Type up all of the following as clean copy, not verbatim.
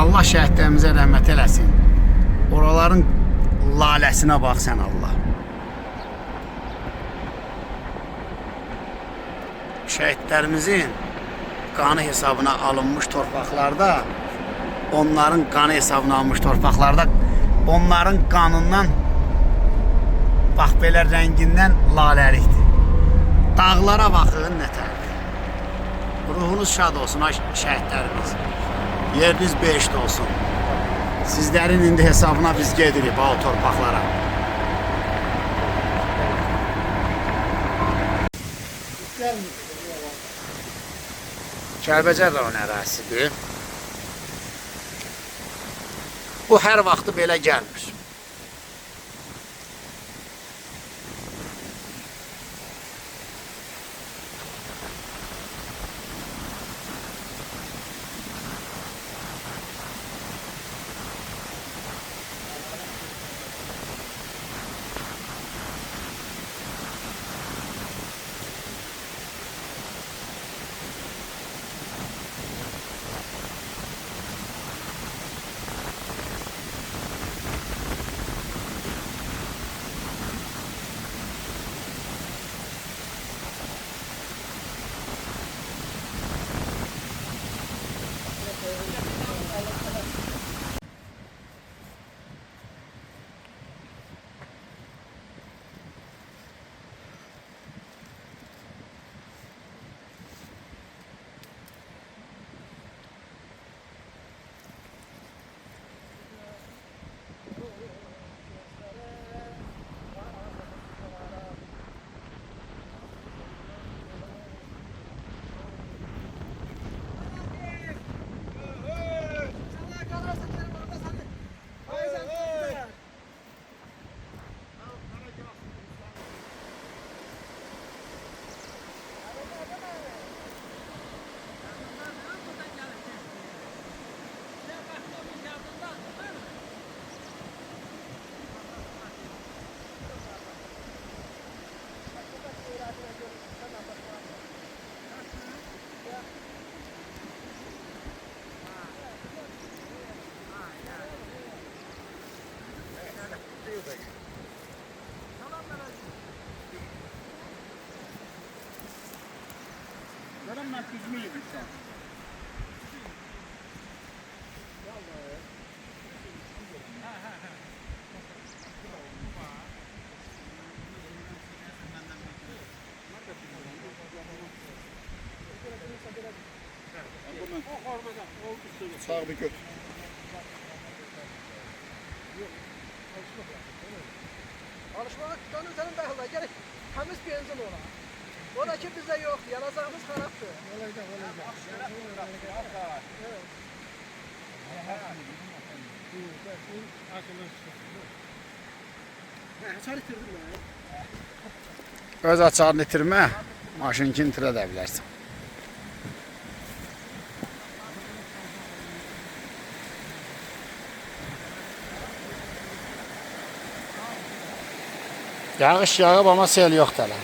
Allah şəhidlərimizə rəhmət eləsin. Oraların laləsinə bax sən Allah. Şəhidlərimizin qanı hesabına alınmış torpaqlarda, onların qanı hesabına alınmış torpaqlarda, onların qanından bax belə rəngindən laləlikdir. Dağlara baxın nətərdir. Ruhunuz şad olsun ay şəhidlərimiz. Yeriniz behişt olsun. Sizlərin indi hesabına biz gedirik o torpaqlara. Kəlbəcər rayon ərazisidir. Bu hər vaxtı belə gəlmir. Zaten ben tüzmeyim sen. Sağ bir gök. Alışmağa tutanın senin dahil gerek temiz benzin ola. Ola ki bizde yok, yanacağımız haraptı. Olacak. Açar itirdim ya. Öz açarını itirmə, maşınkini itirə də bilərsən. Yağış yağıb ama sel yoxdur hələ.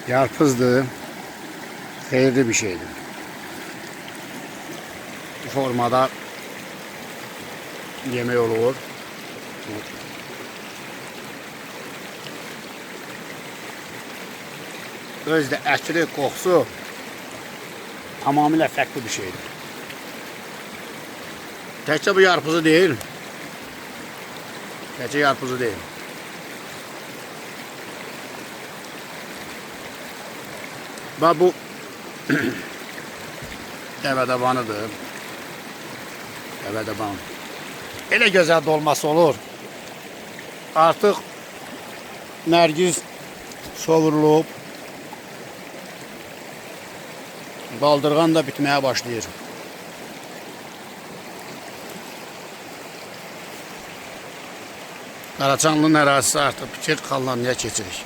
Yarpızdır, xeyirli bir şeydir. Bu formada yemək olur. Özdə ətri, qoxusu tamamilə fərqli bir şeydir. Təkcə bu yarpızı deyil. Təkcə yarpızı deyil. Bax bu dəvədəbanıdır. Dəvədəban. Elə gözəl dolması olur. Artıq nərgiz sovrulub. Baldırğan da bitməyə başlayır. Qaraçanlının ərazisi artıq bitir, Xallanlıya keçirik.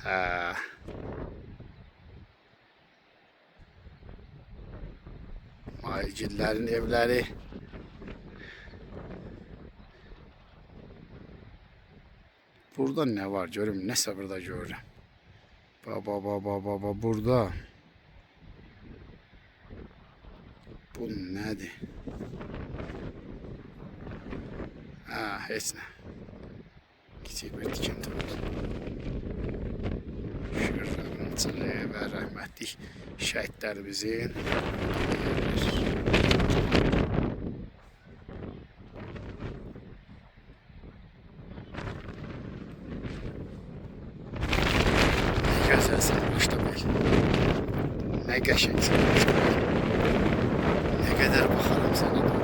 Hə. Mailgillərin evləri. Burada nə var görüm, nəsə burada görürəm. Baba, burada. Bu nədir? Ha, heç nə. Kiçik bir tikinti var. Şükürlərin içində və rəhmətlik şəhidlərimizin gözəl salmışdı belə. Nə qəşəng salmışdı belə. Nə qədər baxaram sənə doğru.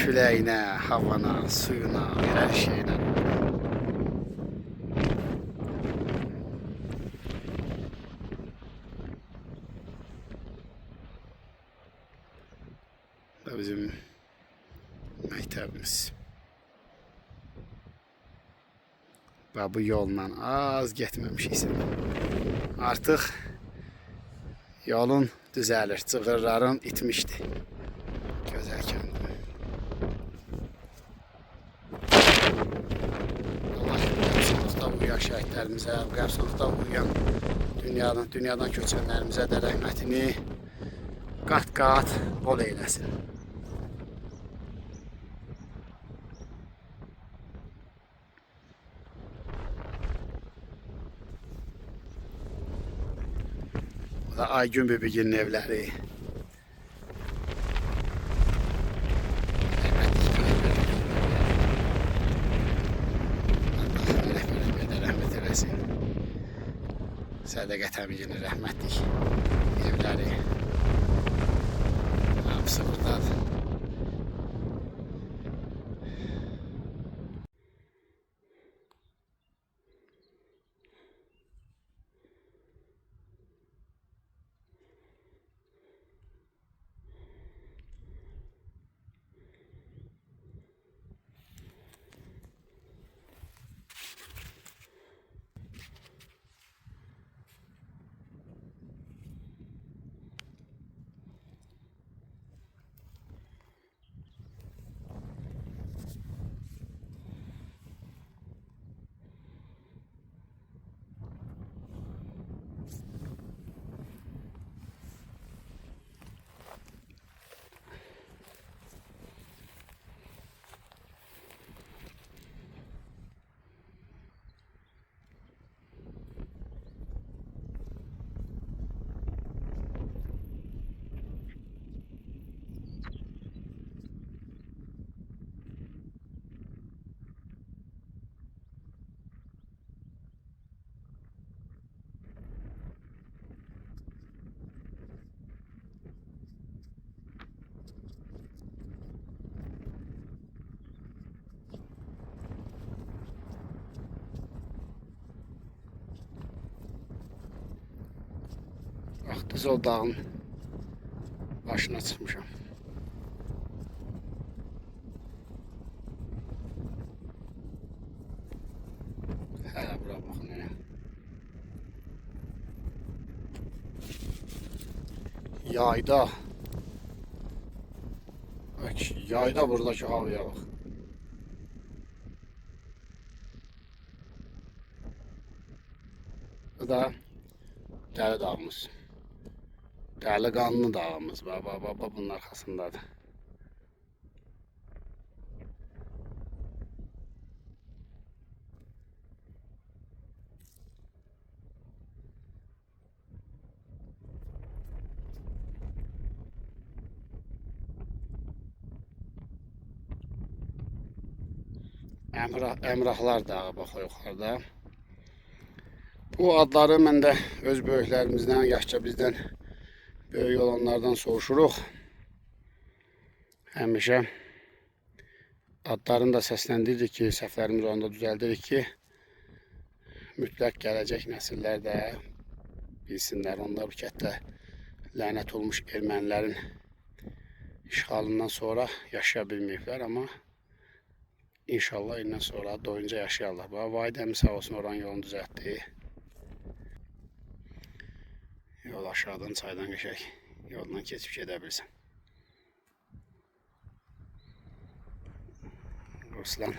Küləyinə, havana, suyuna, hər şeyinə. Bu bizim məktəbimiz. Və bu yolla az getməmişiksin. Artıq yolun düzəlir, cığırların itmişdi. Gözəl kəndim. Allah qəbirstanlıqda uyuyan şəhidlərimizə, qəbirstanlıqda uyuyan dünyadan köçənlərimizə də rəhmətini qat-qat bol eyləsin. Aygün Bibigil'in evləri. Rəhmət eləsin. Sədəqət Əmigil'in rəhmətlik evləri. Hamısı buradadır. Qızıl dağın başına çıxmışam. Hələ bura baxın. Yayda. Yayda buradakı havaya bax. Bu da Dəli dağımız. Dəli qanlı dağımız. Baba bunun arxasındadır. Əmrahlar dağı bax yuxarıda. Bu adları mən də öz böyüklərimizdən, yaşca bizdən böyük olanlardan soruşuruq. Həmişə adlarını da səsləndiririk ki, səhvlərimiz onda düzəldirik ki, mütləq gələcək nəsillər də bilsinlər. Onlar bu kətdə lənət olmuş ermənilərin işğalından sonra yaşaya bilməyiblər, amma İnşallah indən sonra doyunca yaşayarlar. Vahid əmi sağ olsun oranın yolunu düzəltdi. Yol aşağıdan çaydan geçək. Yoldan keçib gedə bilirsən. Ruslan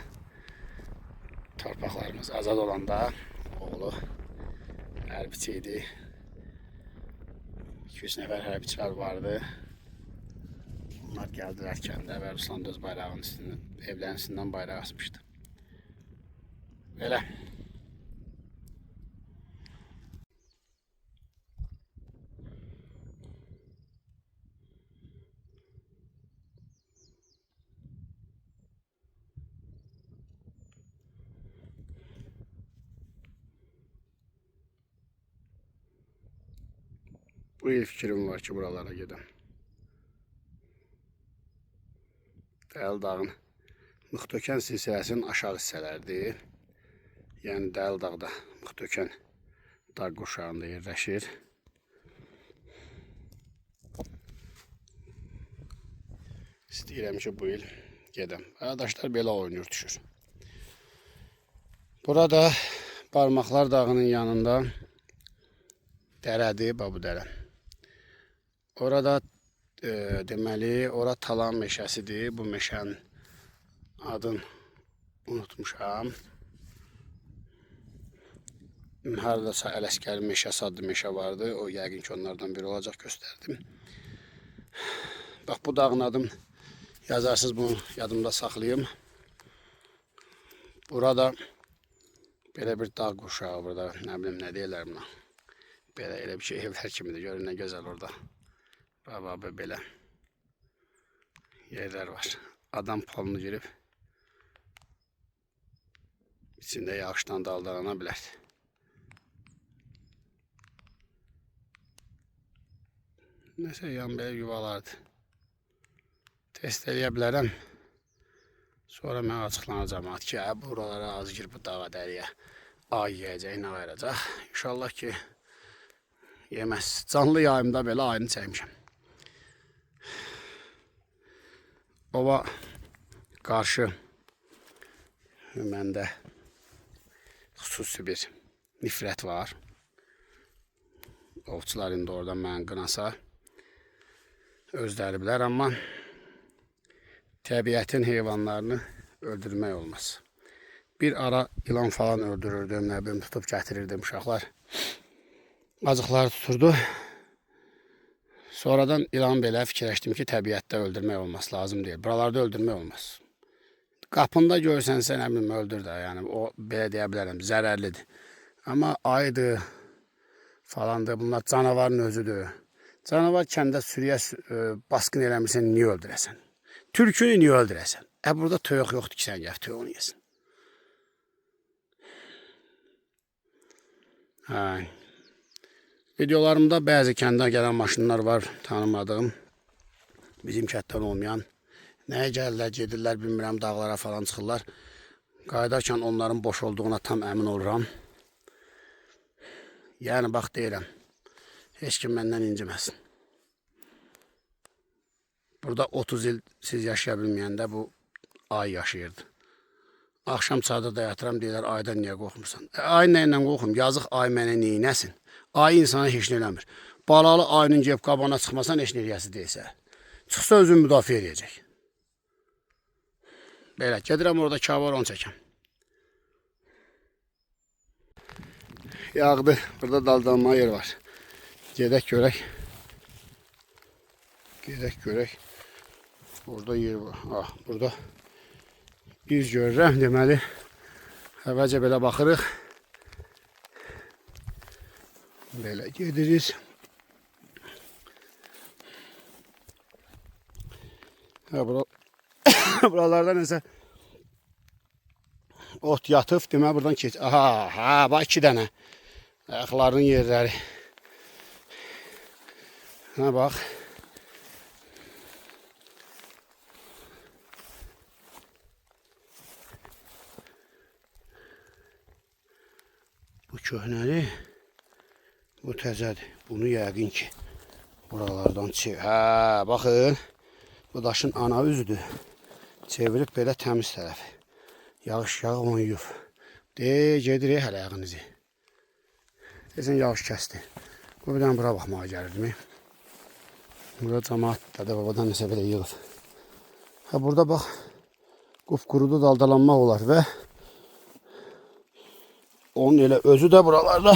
torpaqlarımız azad olanda oğlu hərbiçi idi. 200 nəfər hərbiçilər vardı. Onlar gəldilər kəndə və Ruslan da öz bayrağının üstündə, evlərin üstündən bayraq asmışdı. Belə. Bu il fikrim var ki, buralara gedəm. Dəl dağın Mıxtökən silsiləsinin aşağı hissələridir. Yəni Dəl dağda Mıxtökən dağ qurşağında yerləşir. İstəyirəm ki, bu il gedəm. Arkadaşlar belə oynayır, düşür. Burada Barmaqlar dağının yanında dərədir, bu dərə. Orada deməli, ora Talan meşəsidir. Bu meşənin adını unutmuşam. Haradasa Ələskəri meşəsi adlı meşə vardı. O yəqin ki, onlardan biri olacaq, göstərdim. Bax, bu dağın adını yazarsınız, bunu yadımda saxlayayım. Burada belə bir dağ qurşağı, burada nə bilim, nə deyirlər buna. Belə elə bir şey evlər kimidir. Görün nə gözəl orada. Baba belə yerlər var. Adam palını girib içində yağışdan daldalana bilər. Nəsə yan belə yuvalardır. Test eləyə bilərəm. Sonra mən açıqlanacağım ki, buralara az gir, bu dağa dəriyə ay yiyəcək, nə verəcək. İnşallah ki, yeməz. Canlı yayımda belə ayını çəkmişəm. Ova qarşı məndə xüsusi bir nifrət var. Ovçular indi oradan mən qınasa özləri bilər, amma təbiətin heyvanlarını öldürmək olmaz. Bir ara ilan falan öldürürdüm, nə bilim, tutub gətirirdim uşaqlar. Acıqları tuturdu. Sonradan ilan belə fikirləşdim ki, təbiətdə öldürmək olmaz, lazım deyil. Buralarda öldürmək olmaz. Qapında görsənsə, nə bilim, öldür də, yəni o, belə deyə bilərəm, zərərlidir. Amma ayıdır, falandır, bunlar canavarın özüdür. Canavar kəndə sürüyə baskın eləmirsən, niyə öldürəsən? Türkünü niyə öldürəsən? Burada toyuq yoxdur ki, sən gəl toyuğunu yesin. Videolarımda bəzi kəndə gələn maşınlar var, tanımadığım, bizim kətdən olmayan. Nəyə gəlirlər, gedirlər, bilmirəm, dağlara falan çıxırlar. Qayıdarkən onların boş olduğuna tam əmin oluram. Yəni, bax, deyirəm, heç kim məndən inciməsin. Burada 30 il siz yaşaya bilməyəndə bu ay yaşayırdı. Axşam çadırda yatıram, deyirlər, aydan niyə qorxmursan? Ay nə ilə qorxum? Yazıq ay mənə neynəsin? Ay insana heç nə eləmir. Balalı ayının gəlib qabana çıxmasan heç nə eləyəsi deyilsə. Çıxsa özünü müdafiə edəcək. Belə, gedirəm orada kavar onu çəkəm. Yağdı. Burada daldalma yer var. Gedək görək. Gedək görək. Burada yer var. Burada biz görürəm, deməli. Əvvəlcə belə baxırıq. Belə gedirik. Buralarda nəsə ot yatıb, demək buradan keç. Aha, bax 2 dənə. Ayaqlarının yerləri. Ha, bax. Bu köhnəli, bu təzədir. Bunu yəqin ki, buralardan çevir. Hə, baxın. Bu daşın ana üzüdür. Çevirib belə təmiz tərəfi. Yağış yağmayıb. Gedir hələ yağın izi. Desən yağış kəsdi. Bu bir dənə bura baxmağa gəlirdim. Burada cəmaət dədə babadan nəsə belə yığıb. Burada bax, qupqurudu daldalanmaq olar və onun elə özü də buralarda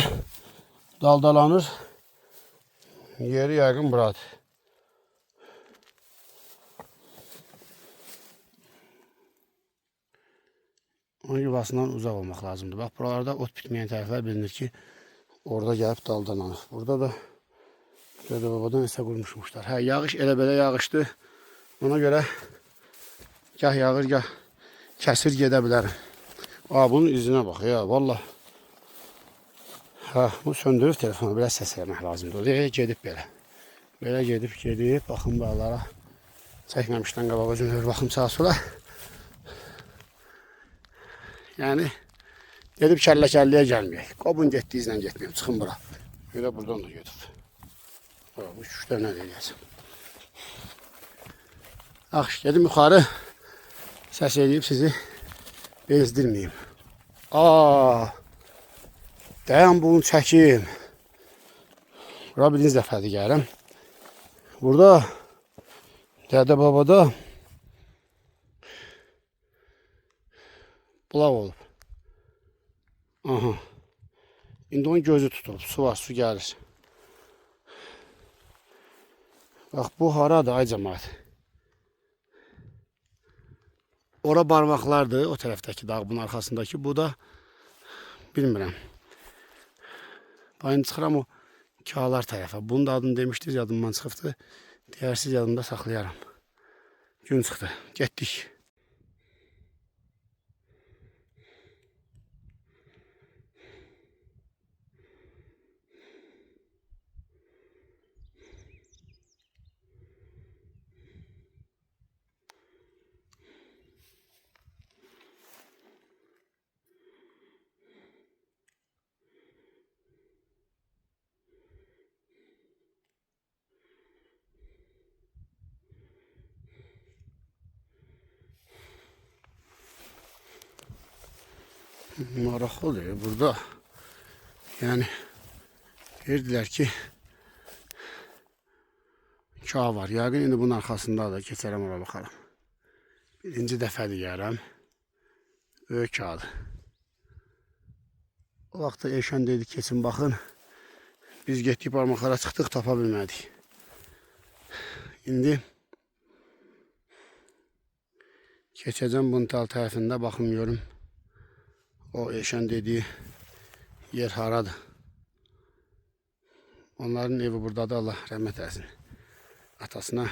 daldalanır. Yeri yəqin buradır. Onun yuvasından uzaq olmaq lazımdır. Bax, buralarda ot bitməyən tərəflər bilinir ki, orada gəlib daldalanır. Burada da dədə babadan nəsə qurmuşmuşlar. Hə, yağış elə belə yağışdır. Ona görə gah yağır, gah kəsir gedə bilərəm. Bunun izinə bax ya, valla. Hə, bu söndürür telefonu, biraz səs eləmək lazımdır. Gedib belə. Belə gedib, baxın bağlara. Çəkməmişdən qabaq özümlə bir baxım sağa sola. Yəni, gedib kəllə-kəlliyə gəlməyək. Qobun getdiyi izlə getməyəm, çıxın bura. Belə buradan da gedib. Bu şüşlər nə deyəcəm. Yaxşı, gedim yuxarı. Səs eləyib sizi bezdirməyim. Dayan bunu çəkim. Bura birinci dəfədir gələm. Burada dədə babada bulaq olub. Aha. İndi onun gözü tutulub. Su var, su gəlir. Bax, bu haradır, ay cəmaət. Ora barmaqlardır, o tərəfdəki dağ, bunun arxasındakı. Bu da, bilmirəm. Bayını çıxıram o Kağlar tərəfə. Bunun da adını demişdiniz, yadımdan çıxıbdır. Deyərsiz, yadımda saxlayaram. Gün çıxdı, getdik. Maraqlıdır burada. Yani deyirdiler ki Kağ var. Yəqin indi bunun arxasında da keçərəm ora baxaram. Birinci dəfədir gəlirəm. Böyük Kağdır. O vaxtda Eşən dedi keçin baxın. Biz getdik barmaqlara çıxdıq, tapa bilmədik. İndi keçəcəm bunun tal tərəfində baxım görüm. O Eşən dediği yer haradır. Onların evi buradadır, Allah rəhmət etsin. Atasına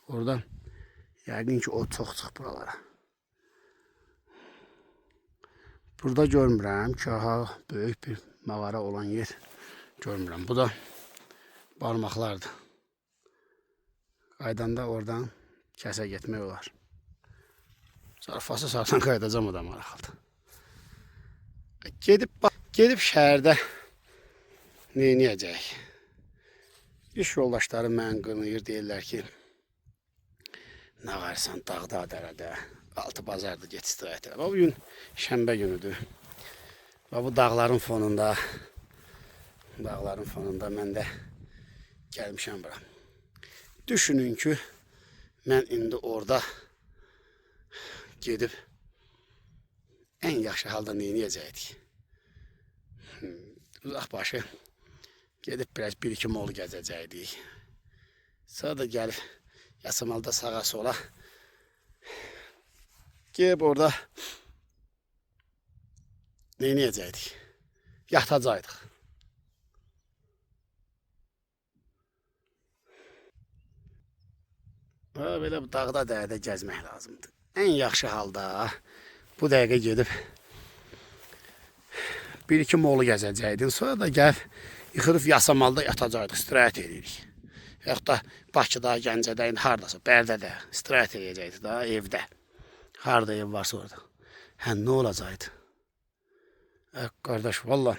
oradan yəqin ki o çox çıx buralara. Burada görmürəm ki, böyük bir mağara olan yer görmürəm. Bu da barmaqlardır. Qaydanda oradan kəsə getmək olar. Zarfası sardan qaydacam o da maraqlıdır. Gedib şəhərdə neyniyəcək? İş yoldaşları mən qınıyır, deyirlər ki, nə varsan dağda, dərədə, altı bazarda get istirahət elə. Bu gün şənbə günüdür. Bu dağların fonunda mən də gəlmişəm bura. Düşünün ki, mən indi orada gedib ən yaxşı halda neyniyəcəkdik? Uzaq başı gedib biraz bir-iki molu gəzəcəkdik. Sonra da gəlib Yasamalda sağa sola gelib orada neyniyəcəkdik? Yatacaqdıq. Belə dağda dərdə gəzmək lazımdır. Ən yaxşı halda bu dəqiqə gedib bir-iki molu gəzəcəkdin. Sonra da gəlib yıxırıb Yasamalda yatacaqdıq, istirahət edirik. Yaxud da Bakıda, Gəncədə, haradasa, Bərdədə istirahət edəcəkdik da, evdə. Harada ev varsa orada. Nə olacaqdı? Qardaş, valla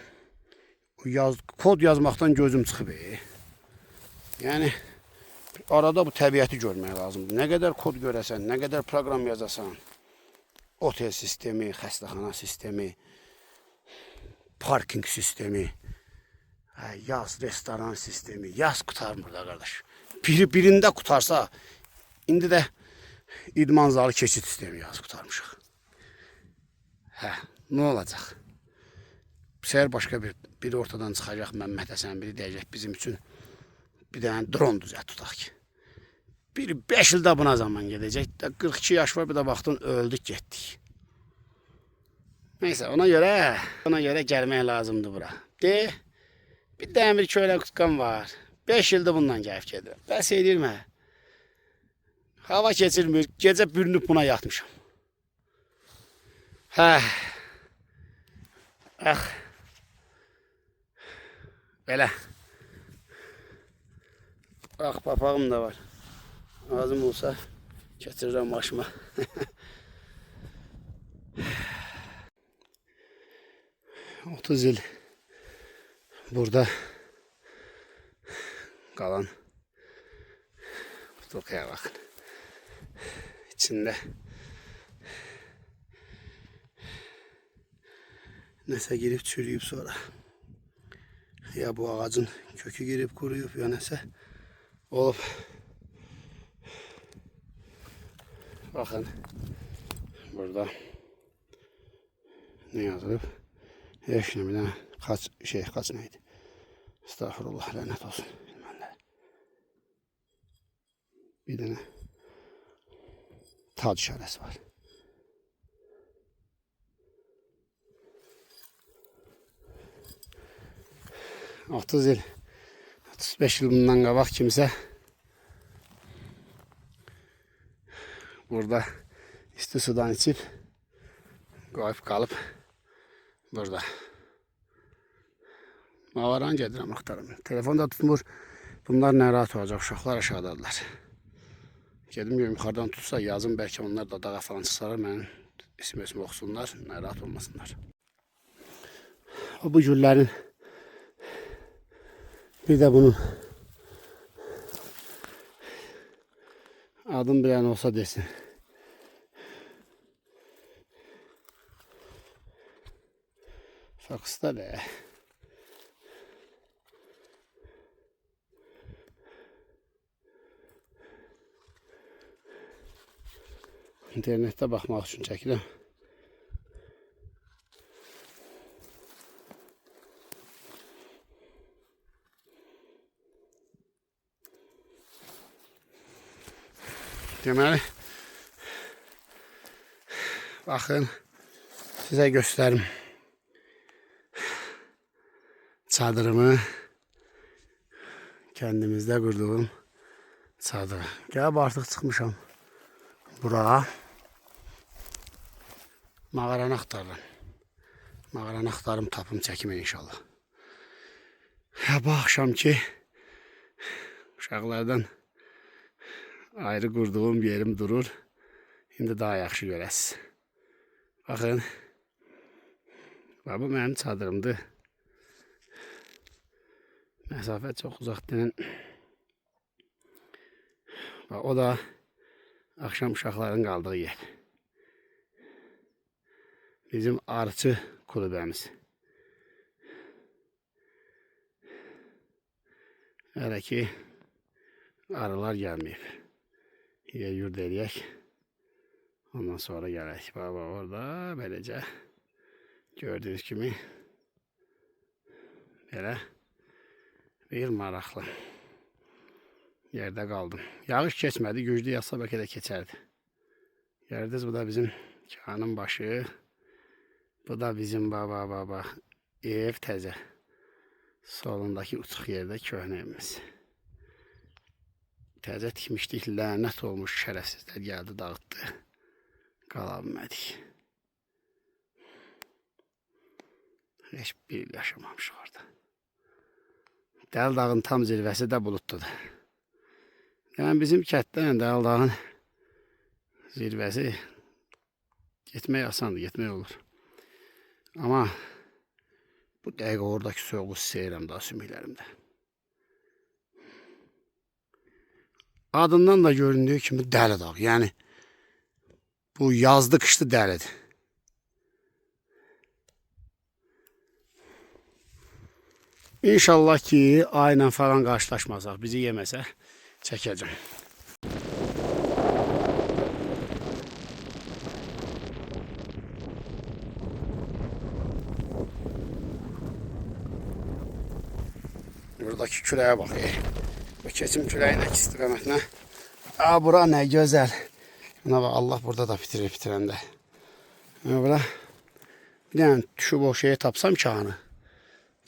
kod yazmaqdan gözüm çıxıb. Yəni, Arada bu təbiəti görmək lazımdır. Nə qədər kod görəsən, nə qədər proqram yazasan, otel sistemi, xəstəxana sistemi, parking sistemi, yaz restoran sistemi, yaz qutarmır da qardaş. Birində qutarsa, indi də idman zalı keçid sistemi yaz qutarmışıq. Nə olacaq? Bu sefer başqa biri ortadan çıxacaq, Məmməd Həsən, biri deyəcək bizim üçün bir dənə dron düzət tutaq ki. Biri 5 ildə buna zaman gedəcək. 42 yaş var, bir də vaxtın öldük, getdik. Neyse, ona görə gəlmək lazımdır bura. Bir dəmir köylək tutqan var. 5 ildə bundan gəlib gedirəm. Bəs edirmə. Hava keçirmir, gecə bürünüb buna yatmışam. Belə. Papağım da var. Lazım olsa keçirirəm başıma. ...30 il burada kalan butulkaya bakın. İçinde nəsə girib çürüyüb sonra. Ya bu ağacın kökü girib kuruyub ya nəsə olub. Bakın burada ne yazılıb? Heç nə, bir dənə kaç neydi? Estağfurullah, lanet olsun. Bir dənə tac işarəsi var. ...30 il, 35 yıl bundan qabaq kimsə burada isti sudan içib qoyub qalıb burada. Mağaran gedirəm, axtarım. Telefonda tutmur. Bunlar narahat olacaq. Uşaqlar aşağıdadılar. Gedim görüm, yuxarıdan tutsa yazın, bəlkə onlar da dağa falan çıxsalar, mənim isim oxusunlar, narahat olmasınlar. Bu güllərin bir də bunun adım bilən olsa desin. Faksda da. İnternette baxmaq üçün çəkirəm. Deməli, baxın, sizə göstərim çadırımı, kendimizdə qurduğum çadır. Gəlib artıq çıxmışam bura. Mağaranı axtarıram. Mağaranı axtarım, tapım, çəkim inşallah. Bu axşamki uşaqlardan ayrı qurduğum yerim durur. İndi daha yaxşı görəsiz. Baxın. Bu mənim çadırımdır. Məsafə çox uzaq deyil. O da axşam uşaqların qaldığı yer. Bizim arıçı kulübəmiz. Hələ ki arılar gəlməyib. Yurd eləyək. Ondan sonra gələk. Baba orada beləcə gördüyünüz kimi belə bir maraqlı yerde qaldım. Yağış keçmədi, güclü yağsa bəlkə də keçərdi. Gördünüz, bu da bizim kanın başı. Bu da bizim baba ev təzə. Solundakı uçuq yerdə köhnə evimiz. Təzə tikmişdik, lənət olmuş şərəfsizlər gəldi, dağıtdı. Qala bilmədik. Heç bir il yaşamamışıq orada. Dəl dağın tam zirvəsi də buludludur. Yəni bizim kətdən Dəl dağın zirvəsi getmək asandır, getmək olur. Ama bu dəqiqə oradakı soğuğu seyirəm daha sümüklərimdə. Adından da göründüğü kimi dəli dağ. Yəni bu yazdı qışlı dəlidir. İnşallah ki ayla falan qarşılaşmasaq, bizi yeməsə çəkəcəm. Buradaki küləyə bax. Bu keçim küləyinin əks istiqamətinə. Bura nə gözəl. Buna bax, Allah burada da bitirir bitirəndə. Bura bir dənə düşüb o şeyi tapsam kağını.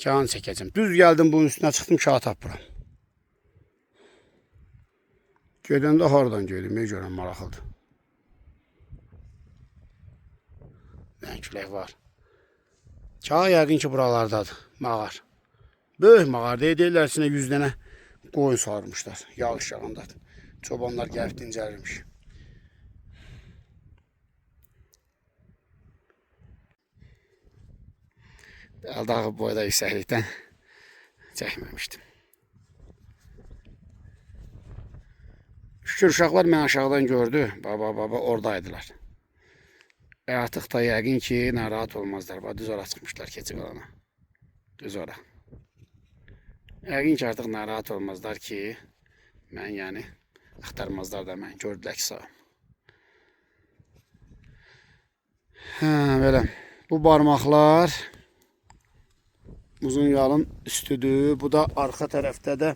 Kağını çəkəcəm. Düz gəldim bunun üstünə çıxdım, kağ tapıram. Gedəndə haradan gedim, görəm maraqlıdır. Nə külək var. Kağ yəqin ki buralardadır, mağar. Böyük mağar deyirlər, içine 100 dənə qoyun sarmışlar. Yağış yağandadır. Çobanlar gəlib dincəlirmiş. Dağı boyda yüksəklikdən çəkməmişdim. Şükür uşaqlar mən aşağıdan gördü. Baba oradaydılar. Artıq da yəqin ki narahat olmazlar. Düz ora çıxmışlar keçi qalana. Düz ora. Yəqin ki artıq narahat olmazlar ki mən yəni axtarmazlar da mən. Gördülər ki sağ. Belə. Bu barmaqlar uzun yalın üstüdür. Bu da arxa tərəfdə də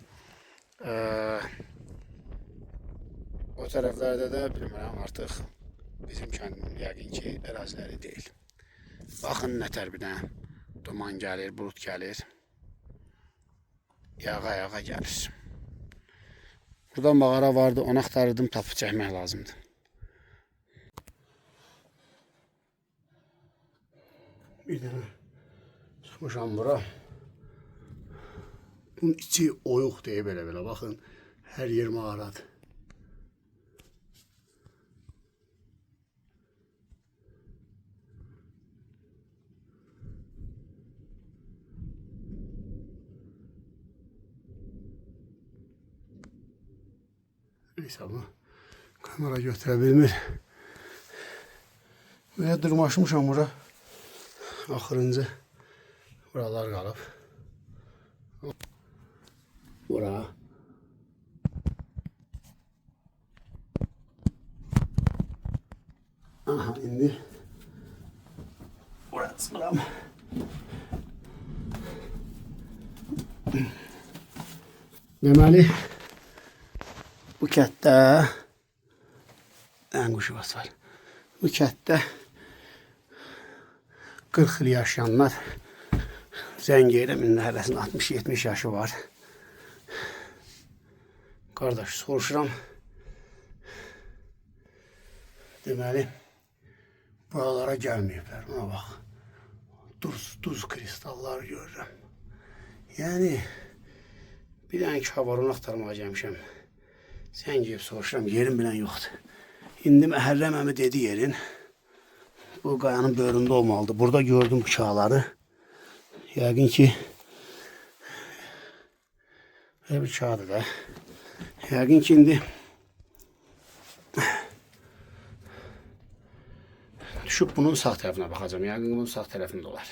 o tərəflərdə də bilmirəm artıq bizim kəndin yəqin ki əraziləri deyil. Baxın nətər bir dənə duman gəlir, bulut gəlir. Yağa gəlir. Burada mağara vardı, onu axtarırdım, tapıb çəkmək lazımdır. Bir dənə çıxmışam bura. Bunun içi oyuq deyə belə. Baxın, hər yer mağaradır. Neyse bu kamera götürə bilmir. Böyle dırmaşmışam bura. Axırıncı buralar qalıb. Bura. Aha indi. Burası buram. Deməli bu kətdə quşu var. Bu kətdə 40 il yaşayanlar zəng edirəm, indi hərəsinin 60-70 yaşı var. Qardaş soruşuram. Deməli buralara gəlməyiblər. Buna bax. Duz kristallar görürəm. Yəni bir dənə ki havarını axtarmağa gəlmişəm. Sən gəlib soruşuram, yerim bilən yoxdur. İndi Məhərrəm əmi dedi yerin. Bu qayanın böyründə olmalıdır. Burada gördüm bıçaqları. Yəqin ki belə bir kağıdır da. Yəqin ki indi düşüb bunun sağ tərəfinə baxacağım. Yəqin bunun sağ tərəfində olar.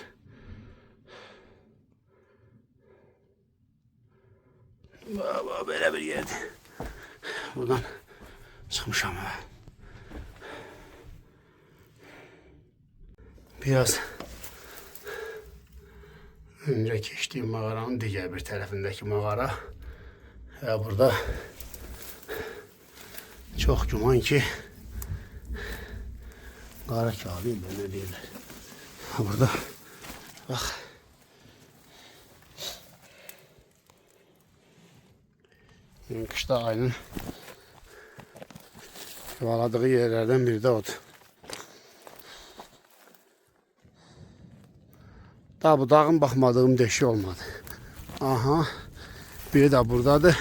Belə bir yerdir. Buradan çıxmışam. Biraz önce keçdiyim mağaranın digər bir tərəfindəki mağara. Burada çox güman ki qara kağıdı ne deyirlər. Burada bax. Qışda ayının yuvaladığı yerlərdən biri də odur. Daha bu dağın baxmadığım deşik olmadı. Aha. Biri de buradadır.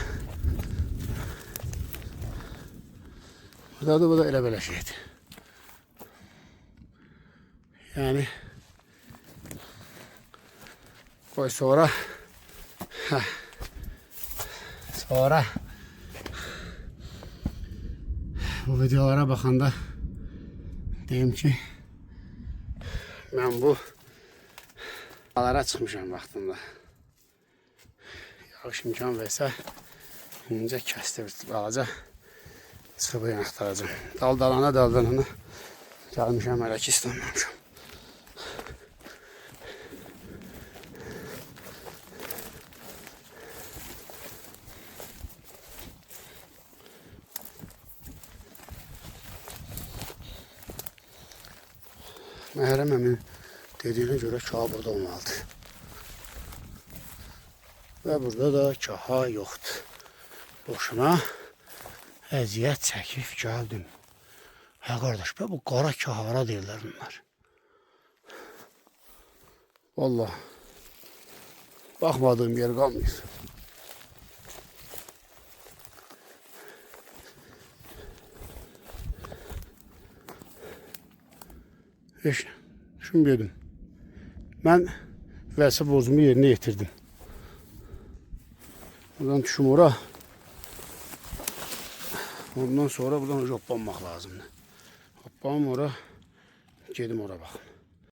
Buradadır, bu da elə belə şeydir. Yani koy sonra bu videolara baxanda deyim ki, mən bu dağlara çıxmışam vaxtında. Yağış imkan versə, incə kəsdi bir balaca sıvı axtaracam. Daldalana gəlmişəm, hələ ki istəməmişəm. Məhrəm əmin dediyinə görə kaha burada olmalıdır. Və burada da kaha yoxdur. Boşuna əziyyət çəkib gəldim. Hə qardaş, bu qara kahara deyirlər bunlar. Vallahi baxmadığım yer qalmıyor. Düşünmüyordum. Ben vəzifə borcumu yerine getirdim. Buradan düşüm ora. Ondan sonra buradan hoppanmaq lazımdı. Hoppanım ora. Gedim ora baxım.